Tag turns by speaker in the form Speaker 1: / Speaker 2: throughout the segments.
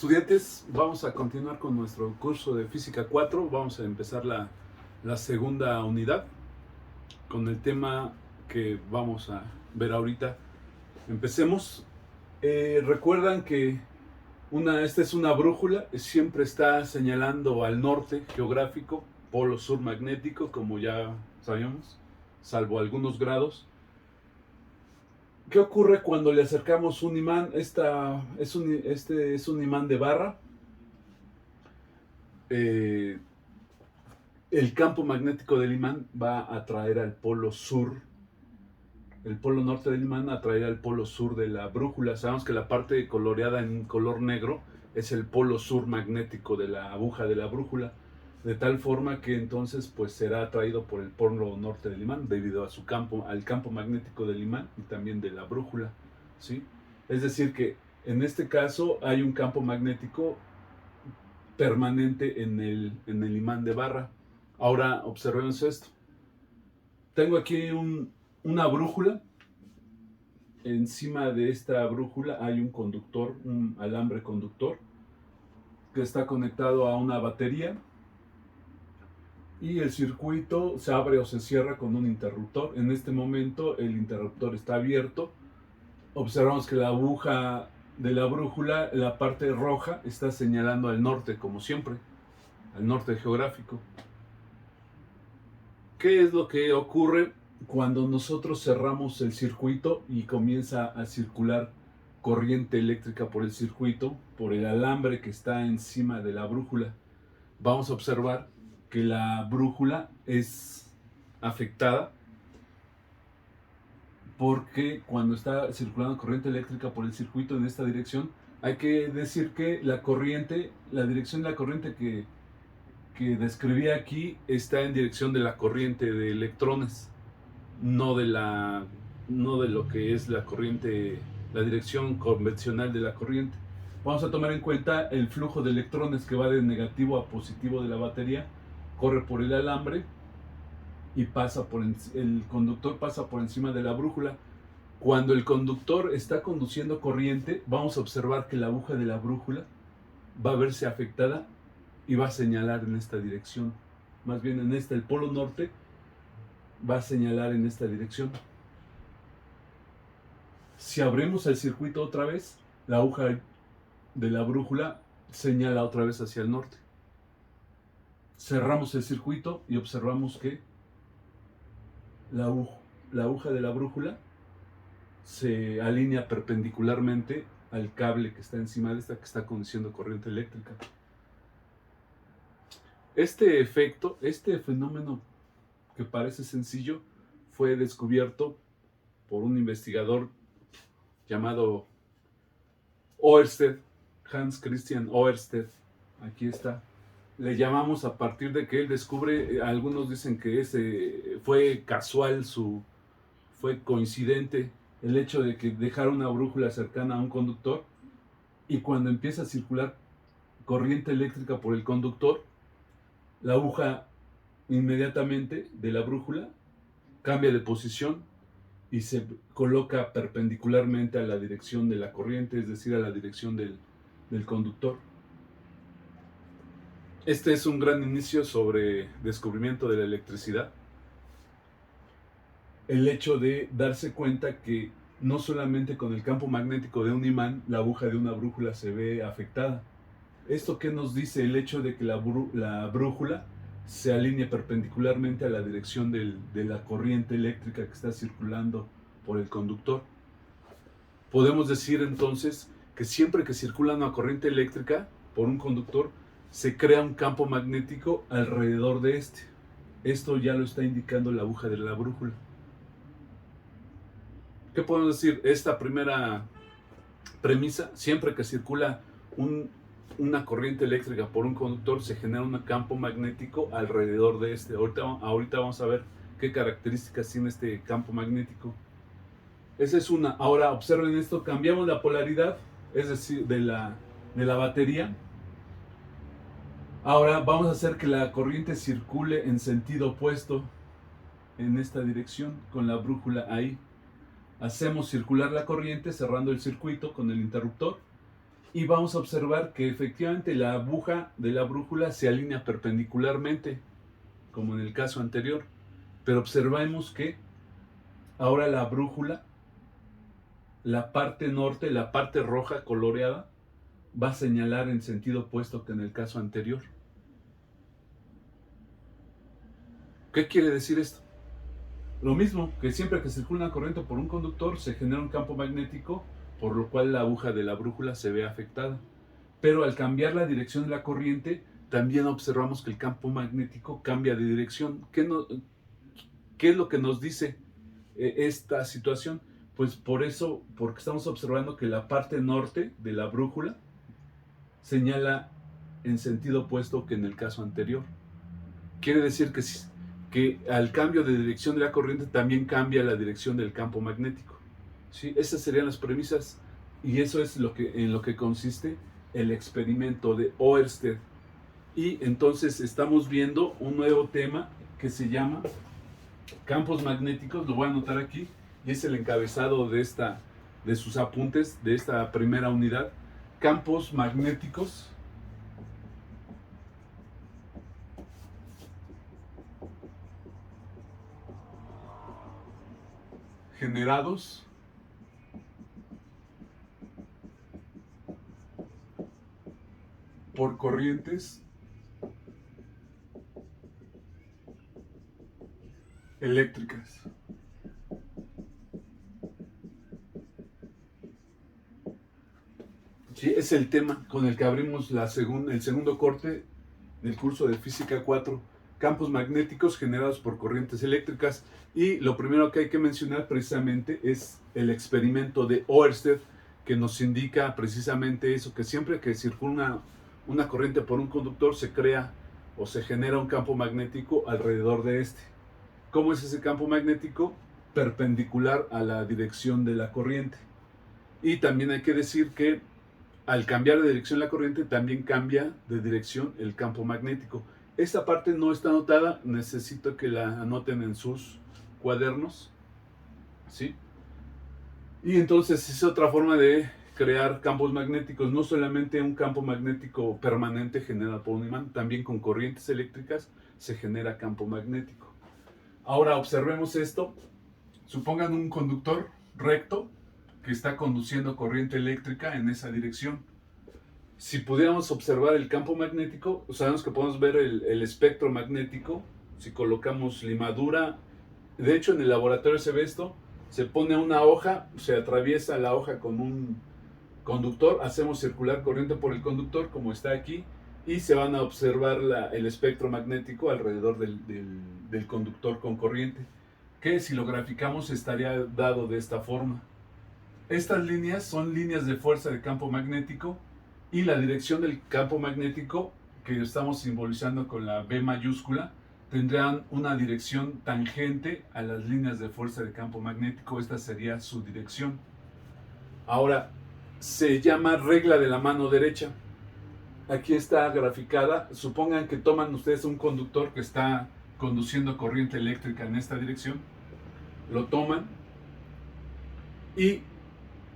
Speaker 1: Estudiantes, vamos a continuar con nuestro curso de Física 4. Vamos a empezar la segunda unidad con el tema que vamos a ver ahorita. Empecemos. Recuerdan que esta es una brújula, siempre está señalando al norte geográfico, polo sur magnético, como ya sabíamos, salvo algunos grados. ¿Qué ocurre cuando le acercamos un imán? Este es un imán de barra. El campo magnético del imán va a atraer al polo sur. El polo norte del imán atraerá al polo sur de la brújula. Sabemos que la parte coloreada en color negro es el polo sur magnético de la aguja de la brújula, de tal forma que entonces pues será atraído por el polo norte del imán debido a su campo, al campo magnético del imán y también de la brújula, ¿sí? Es decir que en este caso hay un campo magnético permanente en el imán de barra. Ahora observemos esto. Tengo aquí una brújula. Encima de esta brújula hay un conductor, un alambre conductor que está conectado a una batería, y el circuito se abre o se cierra con un interruptor. En este momento el interruptor está abierto. Observamos que la aguja de la brújula, la parte roja, está señalando al norte, como siempre, al norte geográfico. ¿Qué es lo que ocurre cuando nosotros cerramos el circuito y comienza a circular corriente eléctrica por el circuito, por el alambre que está encima de la brújula? Vamos a observar que la brújula es afectada porque cuando está circulando corriente eléctrica por el circuito en esta dirección, hay que decir que la dirección de la corriente que describí aquí está en dirección de la corriente de electrones, no de lo que es la corriente, la dirección convencional de la corriente. Vamos a tomar en cuenta el flujo de electrones que va de negativo a positivo de la batería, corre por el alambre y el conductor pasa por encima de la brújula. Cuando el conductor está conduciendo corriente, vamos a observar que la aguja de la brújula va a verse afectada y va a señalar en esta dirección. Más bien el polo norte va a señalar en esta dirección. Si abrimos el circuito otra vez, la aguja de la brújula señala otra vez hacia el norte. Cerramos el circuito y observamos que la aguja de la brújula se alinea perpendicularmente al cable que está encima de esta, que está conduciendo corriente eléctrica. Este fenómeno que parece sencillo, fue descubierto por un investigador llamado Oersted, Hans Christian Oersted. Aquí está. Le llamamos a partir de que él descubre, algunos dicen que fue casual, fue coincidente el hecho de que dejara una brújula cercana a un conductor, y cuando empieza a circular corriente eléctrica por el conductor, la aguja inmediatamente de la brújula cambia de posición y se coloca perpendicularmente a la dirección de la corriente, es decir, a la dirección del conductor. Este es un gran inicio sobre descubrimiento de la electricidad. El hecho de darse cuenta que no solamente con el campo magnético de un imán la aguja de una brújula se ve afectada. ¿Esto qué nos dice? El hecho de que la brújula se alinee perpendicularmente a la dirección de la corriente eléctrica que está circulando por el conductor. Podemos decir entonces que siempre que circula una corriente eléctrica por un conductor, se crea un campo magnético alrededor de este. Esto ya lo está indicando la aguja de la brújula. ¿Qué podemos decir? Esta primera premisa: siempre que circula una corriente eléctrica por un conductor, se genera un campo magnético alrededor de este. Ahorita vamos a ver qué características tiene este campo magnético. Esa es una. Ahora observen esto: cambiamos la polaridad, es decir, de la batería. Ahora vamos a hacer que la corriente circule en sentido opuesto, en esta dirección, con la brújula ahí. Hacemos circular la corriente cerrando el circuito con el interruptor, y vamos a observar que efectivamente la aguja de la brújula se alinea perpendicularmente, como en el caso anterior. Pero observemos que ahora la brújula, la parte norte, la parte roja coloreada, va a señalar en sentido opuesto que en el caso anterior. ¿Qué quiere decir esto? Lo mismo, que siempre que circula una corriente por un conductor se genera un campo magnético, por lo cual la aguja de la brújula se ve afectada. Pero al cambiar la dirección de la corriente, también observamos que el campo magnético cambia de dirección. ¿Qué es lo que nos dice esta situación? Pues por eso, porque estamos observando que la parte norte de la brújula señala en sentido opuesto que en el caso anterior. Quiere decir que al cambio de dirección de la corriente también cambia la dirección del campo magnético. ¿Sí? Esas serían las premisas y eso es en lo que consiste el experimento de Oersted. Y entonces estamos viendo un nuevo tema que se llama campos magnéticos. Lo voy a anotar aquí y es el encabezado de sus apuntes de esta primera unidad. Campos magnéticos generados por corrientes eléctricas. Sí, es el tema con el que abrimos el segundo corte del curso de Física 4, campos magnéticos generados por corrientes eléctricas. Y lo primero que hay que mencionar precisamente es el experimento de Oersted, que nos indica precisamente eso, que siempre que circula una corriente por un conductor se crea o se genera un campo magnético alrededor de este. ¿Cómo es ese campo magnético? Perpendicular a la dirección de la corriente. Y también hay que decir que al cambiar de dirección la corriente también cambia de dirección el campo magnético. Esta parte no está anotada, necesito que la anoten en sus cuadernos, ¿sí? Y entonces es otra forma de crear campos magnéticos, no solamente un campo magnético permanente generado por un imán, también con corrientes eléctricas se genera campo magnético. Ahora observemos esto. Supongan un conductor recto que está conduciendo corriente eléctrica en esa dirección. Si pudiéramos observar el campo magnético, sabemos que podemos ver el espectro magnético. Si colocamos limadura, de hecho en el laboratorio se ve esto, se pone una hoja, se atraviesa la hoja con un conductor, hacemos circular corriente por el conductor como está aquí y se van a observar el espectro magnético alrededor del conductor con corriente, que si lo graficamos estaría dado de esta forma. Estas líneas son líneas de fuerza de campo magnético y la dirección del campo magnético, que estamos simbolizando con la B mayúscula, tendrán una dirección tangente a las líneas de fuerza de campo magnético. Esta sería su dirección. Ahora, se llama regla de la mano derecha. Aquí está graficada. Supongan que toman ustedes un conductor que está conduciendo corriente eléctrica en esta dirección. Lo toman y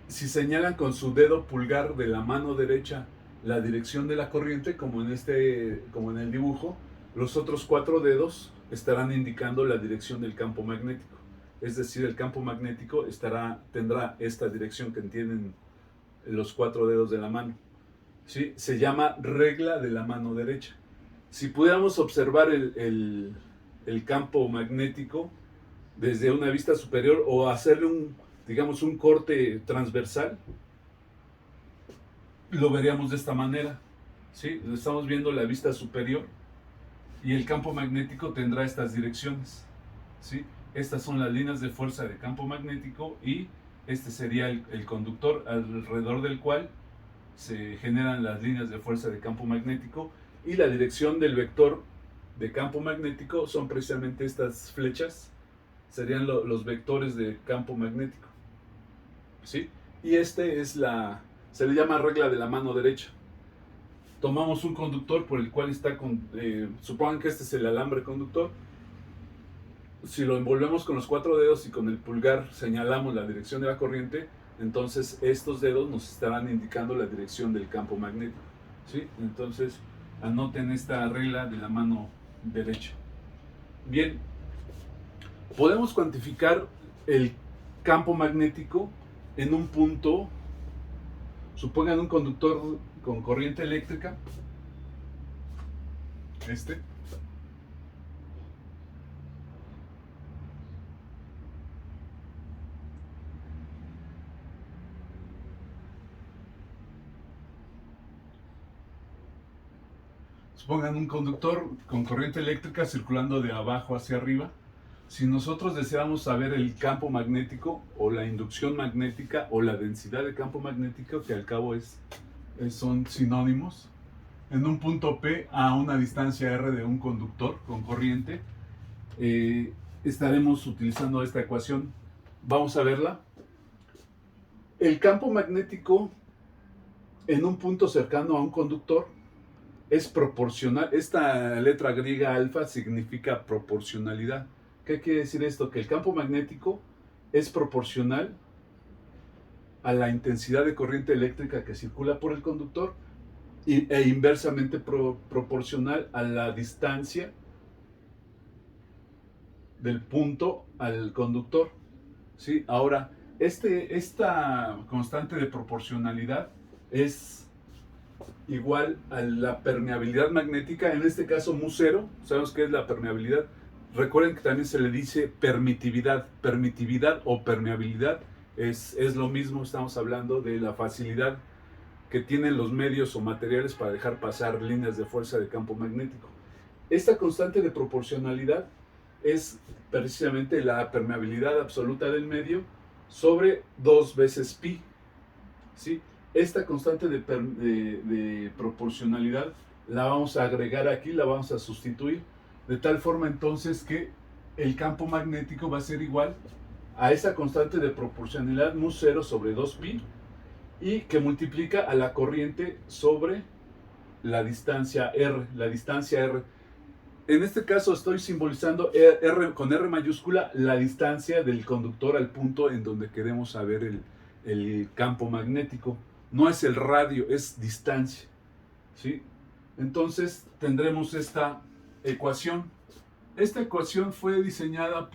Speaker 1: si señalan con su dedo pulgar de la mano derecha la dirección de la corriente, como en el dibujo, los otros 4 dedos estarán indicando la dirección del campo magnético. Es decir, el campo magnético tendrá esta dirección que tienen los 4 dedos de la mano. ¿Sí? Se llama regla de la mano derecha. Si pudiéramos observar el campo magnético desde una vista superior o hacerle un corte transversal, lo veríamos de esta manera, ¿sí? Estamos viendo la vista superior y el campo magnético tendrá estas direcciones, ¿sí? Estas son las líneas de fuerza de campo magnético y este sería el conductor alrededor del cual se generan las líneas de fuerza de campo magnético, y la dirección del vector de campo magnético son precisamente estas flechas, serían los vectores de campo magnético, ¿sí? Y se le llama regla de la mano derecha. Tomamos un conductor por el cual supongan que este es el alambre conductor. Si lo envolvemos con los 4 dedos y con el pulgar señalamos la dirección de la corriente, Entonces estos dedos nos estarán indicando la dirección del campo magnético, ¿sí? Entonces anoten esta regla de la mano derecha. Bien, podemos cuantificar el campo magnético en un punto. Supongan un conductor con corriente eléctrica, supongan un conductor con corriente eléctrica circulando de abajo hacia arriba. Si nosotros deseamos saber el campo magnético o la inducción magnética o la densidad de campo magnético, que al cabo son sinónimos, en un punto P a una distancia R de un conductor con corriente, estaremos utilizando esta ecuación. Vamos a verla. El campo magnético en un punto cercano a un conductor es proporcional. Esta letra griega alfa significa proporcionalidad. ¿Qué quiere decir esto? Que el campo magnético es proporcional a la intensidad de corriente eléctrica que circula por el conductor e inversamente proporcional a la distancia del punto al conductor, ¿sí? Ahora, esta constante de proporcionalidad es igual a la permeabilidad magnética, en este caso mu0. Sabemos qué es la permeabilidad. Recuerden que también se le dice permitividad. Permitividad o permeabilidad es lo mismo. Estamos hablando de la facilidad que tienen los medios o materiales para dejar pasar líneas de fuerza de campo magnético. Esta constante de proporcionalidad es precisamente la permeabilidad absoluta del medio sobre 2 veces pi, ¿sí? Esta constante de proporcionalidad la vamos a agregar aquí, la vamos a sustituir, de tal forma entonces que el campo magnético va a ser igual a esa constante de proporcionalidad mu0 sobre 2pi, y que multiplica a la corriente sobre la distancia R. En este caso estoy simbolizando con R mayúscula la distancia del conductor al punto en donde queremos saber el campo magnético. No es el radio, es distancia, ¿sí? Entonces tendremos esta ecuación. Esta ecuación fue diseñada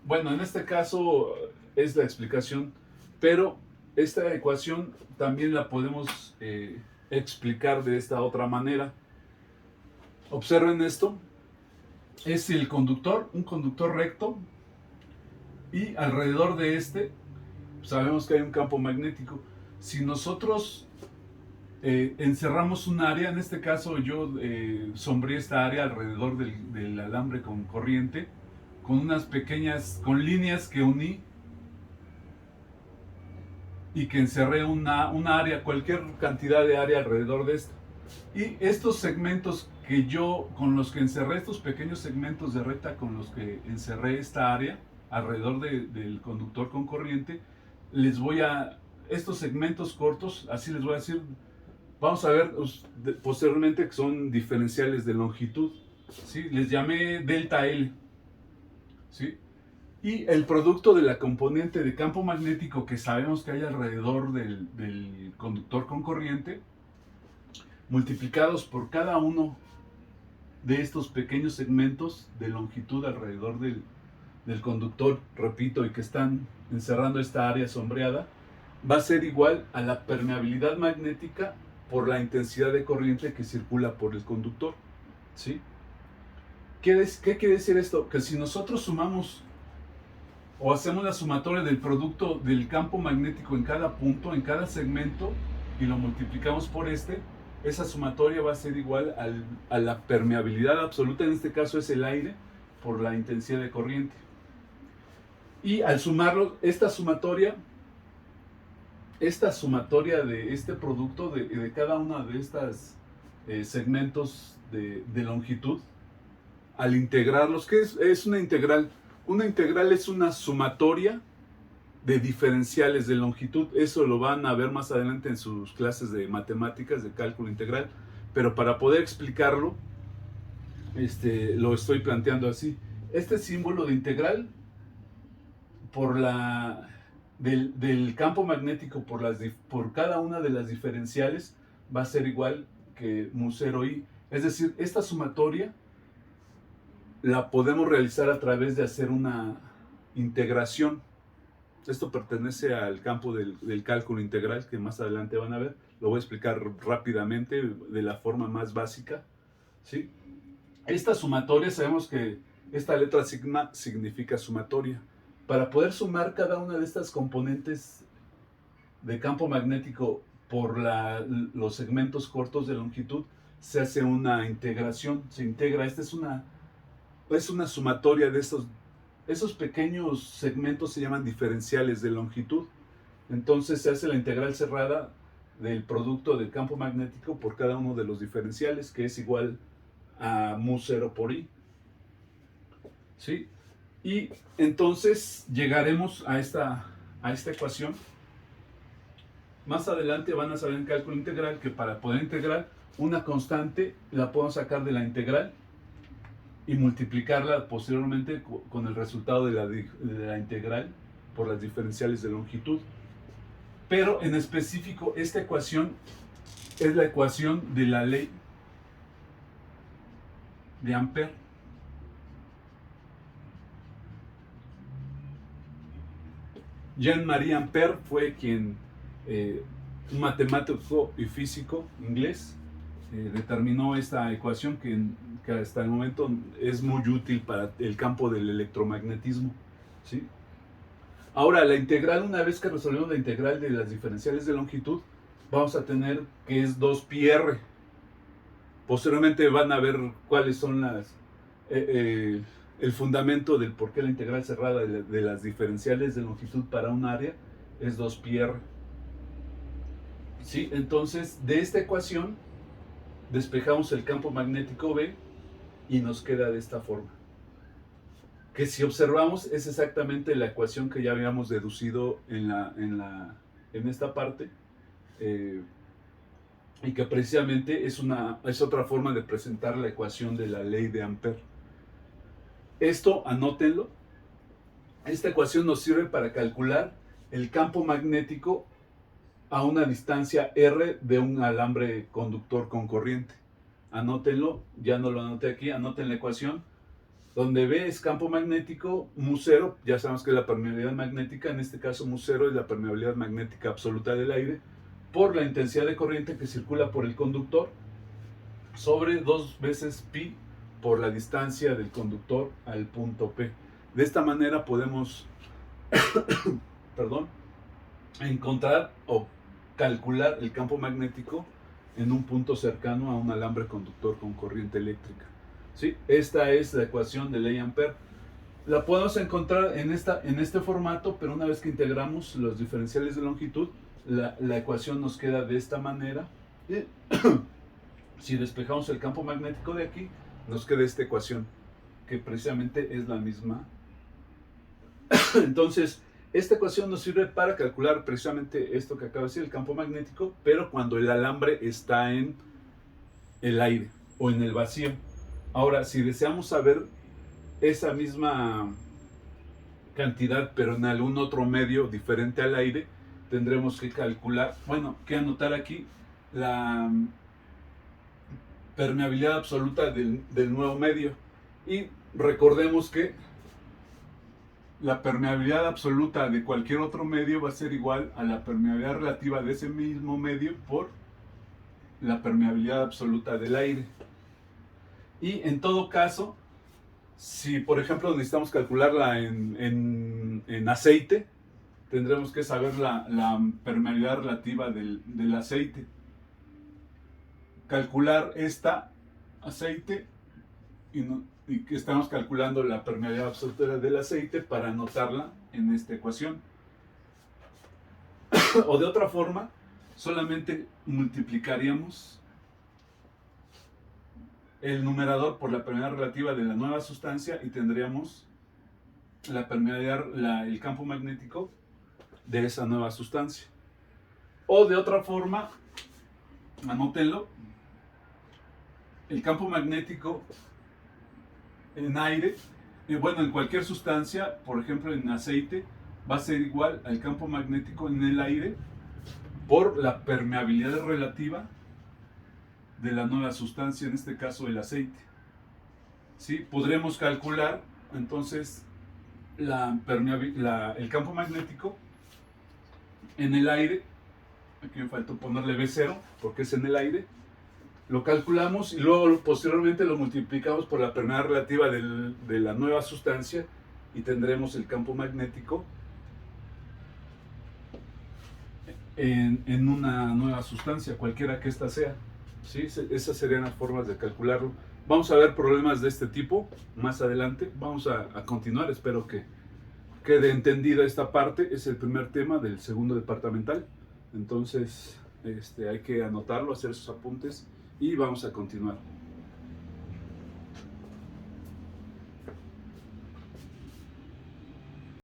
Speaker 1: bueno, en este caso es la explicación, pero esta ecuación también la podemos explicar de esta otra manera. Observen esto. Es el conductor, un conductor recto, y alrededor de sabemos que hay un campo magnético. Si nosotros encerramos un área, en este caso yo sombreé esta área alrededor del alambre con corriente, con con líneas que uní y que encerré una área, cualquier cantidad de área alrededor de esto. Y estos segmentos con los que encerré, estos pequeños segmentos de recta con los que encerré esta área alrededor del conductor con corriente, estos segmentos cortos, así les voy a decir, vamos a ver posteriormente que son diferenciales de longitud, ¿sí? Les llamé delta L, ¿sí? Y el producto de la componente de campo magnético que sabemos que hay alrededor del conductor con corriente, multiplicados por cada uno de estos pequeños segmentos de longitud alrededor del conductor, repito, y que están encerrando esta área sombreada, va a ser igual a la permeabilidad magnética por la intensidad de corriente que circula por el conductor, ¿sí? ¿Qué quiere decir esto? Que si nosotros sumamos o hacemos la sumatoria del producto del campo magnético en cada punto, en cada segmento, y lo multiplicamos por esa sumatoria va a ser igual a la permeabilidad absoluta, en este caso es el aire, por la intensidad de corriente. Y al sumarlo, esta sumatoria de este producto, de cada una de estas segmentos de longitud, al integrarlos, ¿qué es una integral? Una integral es una sumatoria de diferenciales de longitud. Eso lo van a ver más adelante en sus clases de matemáticas, de cálculo integral. Pero para poder explicarlo, lo estoy planteando así. Este símbolo de integral, por la del campo magnético por cada una de las diferenciales va a ser igual que mu0 i. Es decir, esta sumatoria la podemos realizar a través de hacer una integración. Esto pertenece al campo del cálculo integral, que más adelante van a ver. Lo voy a explicar rápidamente de la forma más básica, ¿sí? Esta sumatoria, sabemos que esta letra sigma significa sumatoria. Para poder sumar cada una de estas componentes de campo magnético por los segmentos cortos de longitud, se hace una integración, se integra. Esta es una sumatoria de esos pequeños segmentos, se llaman diferenciales de longitud. Entonces se hace la integral cerrada del producto del campo magnético por cada uno de los diferenciales, que es igual a mu0 por i. ¿Sí? Y entonces llegaremos a esta ecuación. Más adelante van a saber en cálculo integral que para poder integrar una constante la podemos sacar de la integral y multiplicarla posteriormente con el resultado de la integral por las diferenciales de longitud. Pero en específico esta ecuación es la ecuación de la ley de Ampère. Jean-Marie Ampère fue quien, un matemático y físico inglés, determinó esta ecuación que hasta el momento es muy útil para el campo del electromagnetismo, ¿sí? Ahora, la integral, una vez que resolvemos la integral de las diferenciales de longitud, vamos a tener que es 2πr. Posteriormente van a ver cuáles son el fundamento del por qué la integral cerrada de las diferenciales de longitud para un área es 2πr. ¿Sí? Entonces, de esta ecuación despejamos el campo magnético B y nos queda de esta forma. Que si observamos es exactamente la ecuación que ya habíamos deducido en esta parte, y que precisamente es otra forma de presentar la ecuación de la ley de Ampère. Esto anótenlo. Esta ecuación nos sirve para calcular el campo magnético a una distancia r de un alambre conductor con corriente. Anótenlo, ya no lo anoté aquí, anoten la ecuación. Donde B es campo magnético, mu0, ya sabemos que es la permeabilidad magnética, en este caso mu0 es la permeabilidad magnética absoluta del aire, por la intensidad de corriente que circula por el conductor, sobre 2 veces pi por la distancia del conductor al punto P. De esta manera podemos encontrar o calcular el campo magnético en un punto cercano a un alambre conductor con corriente eléctrica. ¿Sí? Esta es la ecuación de ley Ampère. La podemos encontrar en este formato, pero una vez que integramos los diferenciales de longitud, la ecuación nos queda de esta manera. Y si despejamos el campo magnético de aquí, nos queda esta ecuación, que precisamente es la misma. Entonces, esta ecuación nos sirve para calcular precisamente esto que acabo de decir, el campo magnético, pero cuando el alambre está en el aire o en el vacío. Ahora, si deseamos saber esa misma cantidad, pero en algún otro medio diferente al aire, tendremos que calcular, que anotar aquí la permeabilidad absoluta del nuevo medio. Y recordemos que la permeabilidad absoluta de cualquier otro medio va a ser igual a la permeabilidad relativa de ese mismo medio por la permeabilidad absoluta del aire. Y en todo caso, si por ejemplo necesitamos calcularla en aceite, tendremos que saber la permeabilidad relativa del aceite. Calcular esta aceite y que estamos calculando la permeabilidad absoluta del aceite para anotarla en esta ecuación. O de otra forma, solamente multiplicaríamos el numerador por la permeabilidad relativa de la nueva sustancia y tendríamos la permeabilidad, el campo magnético de esa nueva sustancia. O de otra forma, anótenlo, el campo magnético en aire, en cualquier sustancia, por ejemplo en aceite, va a ser igual al campo magnético en el aire por la permeabilidad relativa de la nueva sustancia, en este caso el aceite. ¿Sí? Podremos calcular entonces el campo magnético en el aire. Aquí me faltó ponerle B0 porque es en el aire. Lo calculamos y luego posteriormente lo multiplicamos por la permeabilidad relativa de la nueva sustancia y tendremos el campo magnético en una nueva sustancia, cualquiera que ésta sea. ¿Sí? Esas serían las formas de calcularlo. Vamos a ver problemas de este tipo más adelante. Vamos a continuar. Espero que quede entendida esta parte. Es el primer tema del segundo departamental. Entonces hay que anotarlo, hacer sus apuntes y vamos a continuar.